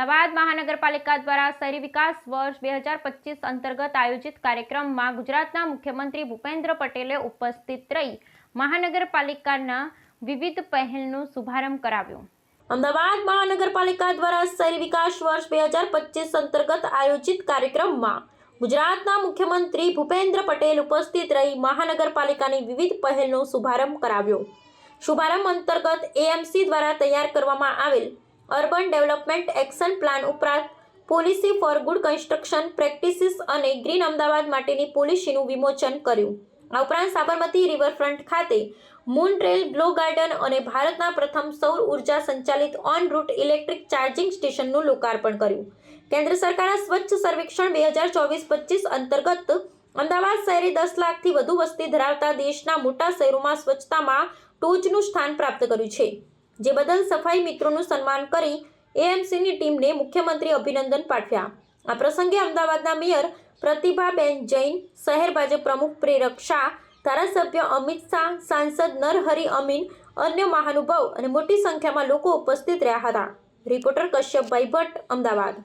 અમદાવાદ મહાનગરપાલિકા દ્વારા શહેરી વિકાસ વર્ષ 2025 અંતર્ગત આયોજિત કાર્યક્રમમાં ગુજરાતના મુખ્યમંત્રી ભૂપેન્દ્ર પટેલે ઉપસ્થિત રહી મહાનગરપાલિકાના વિવિધ પહેલનો શુભારંભ કરાવ્યો। અમદાવાદ મહાનગરપાલિકા દ્વારા શહેરી વિકાસ વર્ષ 2025 અંતર્ગત આયોજિત કાર્યક્રમમાં ગુજરાતના મુખ્યમંત્રી ભૂપેન્દ્ર પટેલ ઉપસ્થિત રહી મહાનગરપાલિકાની વિવિધ પહેલનો શુભારંભ કરાવ્યો। શુભારંભ અંતર્ગત એએમસી દ્વારા તૈયાર કરવામાં આવેલ અર્બન ડેવલપમેન્ટ એક્શન પ્લાન ઉપરાંત policy for good construction practices અને ગ્રીન અમદાવાદ માટેની પોલિસીનું વિમોચન કર્યું। આ ઉપરાંત સાબરમતી રિવરફ્રન્ટ ખાતે મૂન ટ્રેલ ગ્લો ગાર્ડન અને ભારતના પ્રથમ સૌર ઉર્જા સંચાલિત ઓન રૂટ ઇલેક્ટ્રિક ચાર્જિંગ સ્ટેશનનું લોકાર્પણ કર્યું। કેન્દ્ર સરકારના સ્વચ્છ સર્વેક્ષણ 2024-25 અંતર્ગત અમદાવાદ શહેરે 10 લાખથી વધુ વસ્તી ધરાવતા દેશના મોટા શહેરોમાં સ્વચ્છતામાં ટોચનું સ્થાન પ્રાપ્ત કર્યું છે, જે બદલ સફાઈ મિત્રોનું સન્માન કરી એએમસીની ટીમને મુખ્યમંત્રી અભિનંદન પાઠવ્યા। આ પ્રસંગે અમદાવાદના મેયર પ્રતિભાબેન જૈન, શહેર ભાજપ પ્રમુખ પ્રેરક શાહ, ધારાસભ્ય અમિત શાહ, સાંસદ નરહરી અમીન, અન્ય મહાનુભાવ અને મોટી સંખ્યામાં લોકો ઉપસ્થિત રહ્યા હતા। રિપોર્ટર કશ્યપભાઈ ભટ્ટ, અમદાવાદ।